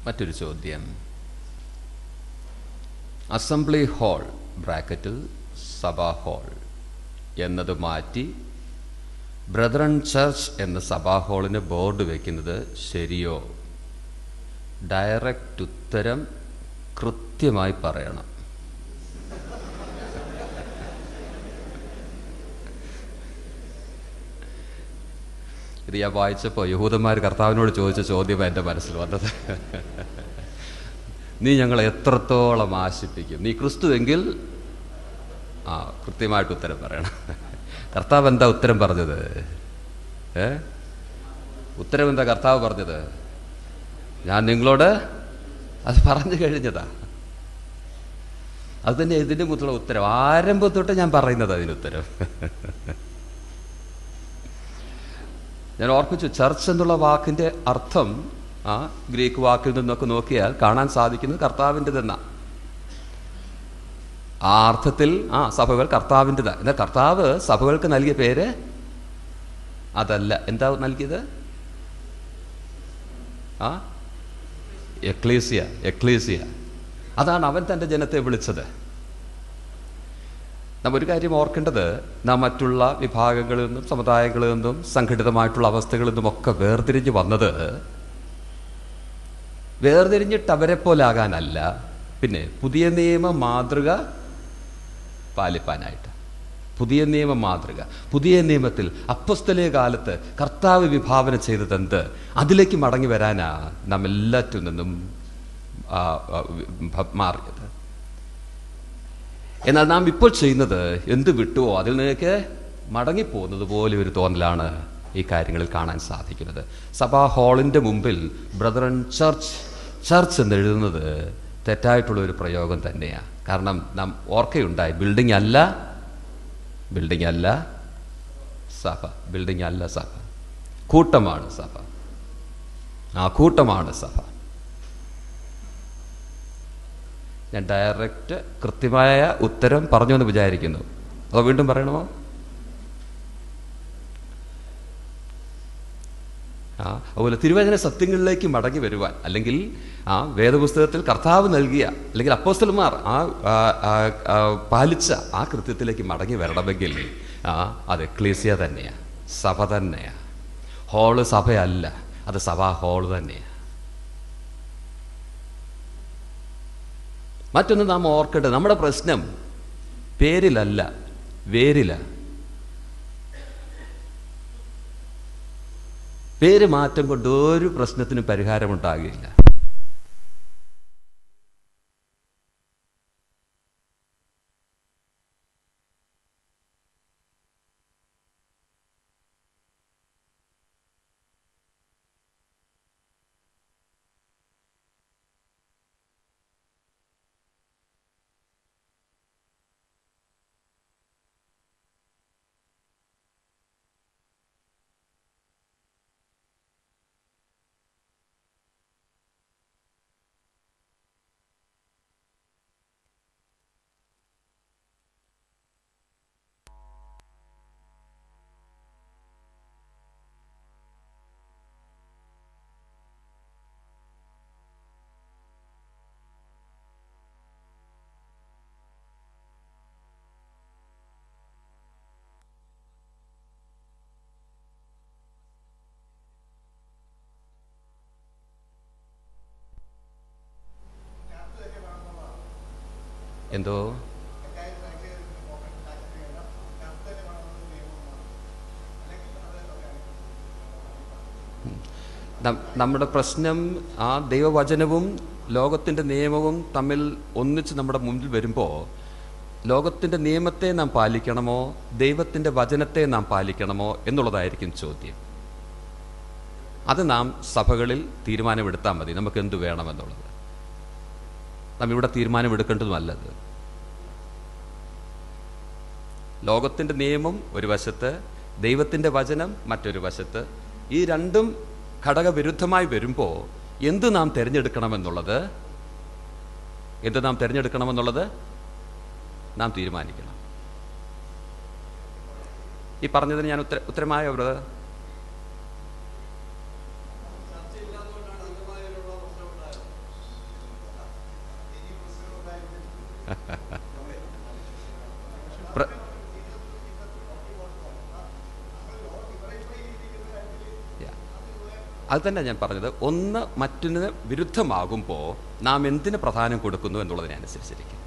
മറ്റൊരു ചോദ്യം. Assembly hall ബ്രാക്കറ്റിൽ സഭാ ഹാൾ എന്നത് മാറ്റി ബ്രദറൻ ചർച്ച് എന്ന സഭാ ഹാളിന് ബോർഡ് വയ്ക്കുന്നത് ശരിയോ? ഡയറക്റ്റ് ഉത്തരം കൃത്യമായി പറയണം. ഇത് ഞാൻ വായിച്ചപ്പോൾ യഹൂദന്മാർ കർത്താവിനോട് ചോദിച്ച ചോദ്യമാണ് എൻ്റെ മനസ്സിൽ വന്നത്. നീ ഞങ്ങളെ എത്രത്തോളം ആശിപ്പിക്കും? നീ ക്രിസ്തുവെങ്കിൽ കൃത്യമായിട്ട് ഉത്തരം പറയണം. കർത്താവ് എന്താ ഉത്തരം പറഞ്ഞത്? ഉത്തരം എന്താ കർത്താവ് പറഞ്ഞത്? ഞാൻ നിങ്ങളോട് അത് പറഞ്ഞു കഴിഞ്ഞതാ. അത് തന്നെ ഇതിൻ്റെ മുത്തുള്ള ഉത്തരം. ആരംഭത്തൊട്ട് ഞാൻ പറയുന്നത് അതിനുത്തരം. ഞാൻ ഓർപ്പിച്ചു, ചർച്ച് എന്നുള്ള വാക്കിൻ്റെ അർത്ഥം ഗ്രീക്ക് വാക്കിൽ നിന്നൊക്കെ നോക്കിയാൽ കാണാൻ സാധിക്കുന്നത് കർത്താവിൻ്റെതെന്ന ആ അർത്ഥത്തിൽ സഭകൾ കർത്താവിൻ്റെതാ. എന്നാൽ കർത്താവ് സഭകൾക്ക് നൽകിയ പേര് അതല്ല. എന്താ നൽകിയത്? എക്ലീസിയ. എക്ലീസിയ, അതാണ് അവൻ തൻ്റെ ജനത്തെ വിളിച്ചത്. നാം ഒരു കാര്യം ഓർക്കേണ്ടത്, നാം മറ്റുള്ള വിഭാഗങ്ങളിൽ നിന്നും സമുദായങ്ങളിൽ നിന്നും സംഘടിതമായിട്ടുള്ള അവസ്ഥകളിൽ നിന്നുമൊക്കെ വേർതിരിഞ്ഞ് വന്നത് വേർതിരിഞ്ഞിട്ട് അവരെ പോലാകാനല്ല, പിന്നെ പുതിയ നിയമ മാതൃക പാലിപ്പാനായിട്ട്. പുതിയ നിയമ മാതൃക, പുതിയ നിയമത്തിൽ അപ്പോസ്തലിക കാലത്ത് കർത്താവ് വിഭാവന ചെയ്തതെന്ത്, അതിലേക്ക് മടങ്ങി വരാനാ നാം എല്ലാറ്റിൽ നിന്നും മാറിയത്. എന്നാൽ നാം ഇപ്പോൾ ചെയ്യുന്നത് എന്ത് വിട്ടുവോ അതിൽ നിന്നൊക്കെ മടങ്ങിപ്പോകുന്നത് പോലെ ഒരു തോന്നലാണ് ഈ കാര്യങ്ങളിൽ കാണാൻ സാധിക്കുന്നത്. സഭാ ഹാളിൻ്റെ മുമ്പിൽ ബ്രദറൻ ചർച്ച് എന്നെഴുതുന്നത് തെറ്റായിട്ടുള്ള ഒരു പ്രയോഗം തന്നെയാണ്. കാരണം നാം ഓർക്കയുണ്ടായി, ബിൽഡിംഗ് അല്ല സഭ. ബിൽഡിംഗ് അല്ല സഭ, കൂട്ടമാണ് സഭ. കൂട്ടമാണ് സഭ. ഞാൻ ഡയറക്റ്റ് കൃത്യമായ ഉത്തരം പറഞ്ഞു എന്ന് വിചാരിക്കുന്നു. അതോ വീണ്ടും പറയണമോ? അതുപോലെ തിരുവചന സത്യങ്ങളിലേക്ക് മടങ്ങി വരുവാൻ, അല്ലെങ്കിൽ വേദപുസ്തകത്തിൽ കർത്താവ് നൽകിയ അല്ലെങ്കിൽ അപ്പോസ്തലന്മാർ പാലിച്ച ആ കൃത്യത്തിലേക്ക് മടങ്ങി വരണമെങ്കിൽ അത് എക്ലീസിയ തന്നെയാണ്, സഭ തന്നെയാണ്. ഹാള് സഭയല്ല, അത് സഭാ ഹാള് തന്നെയാണ്. മറ്റൊന്ന് നാം ഓർക്കേണ്ടത്, നമ്മുടെ പ്രശ്നം പേരിലല്ല, വേരില. പേര് മാറ്റം കൊണ്ട് ഒരു പ്രശ്നത്തിനും പരിഹാരമുണ്ടാകില്ല. എന്തോ നമ്മുടെ പ്രശ്നം ദൈവവചനവും ലോകത്തിൻ്റെ നിയമവും തമ്മിൽ ഒന്നിച്ച് നമ്മുടെ മുമ്പിൽ വരുമ്പോൾ ലോകത്തിൻ്റെ നിയമത്തെ നാം പാലിക്കണമോ ദൈവത്തിൻ്റെ വചനത്തെ നാം പാലിക്കണമോ എന്നുള്ളതായിരിക്കും ചോദ്യം. അത് നാം സഭകളിൽ തീരുമാനമെടുത്താൽ മതി, നമുക്ക് എന്ത് വേണമെന്നുള്ളത്. നാം ഇവിടെ തീരുമാനമെടുക്കേണ്ടതുമല്ലത്. ലോകത്തിൻ്റെ നിയമം ഒരു വശത്ത്, ദൈവത്തിൻ്റെ വചനം മറ്റൊരു വശത്ത്. ഈ രണ്ടും ഘടകവിരുദ്ധമായി വരുമ്പോൾ എന്ത് നാം തിരഞ്ഞെടുക്കണമെന്നുള്ളത് നാം തീരുമാനിക്കണം. ഈ പറഞ്ഞതിന് ഞാൻ ഉത്തരമായ ഒരു അത് തന്നെ ഞാൻ പറഞ്ഞത്. ഒന്ന് മറ്റൊന്നിന് വിരുദ്ധമാകുമ്പോൾ നാം എന്തിന് പ്രാധാന്യം കൊടുക്കുന്നു എന്നുള്ളതിനെ അനുസരിച്ചിരിക്കും.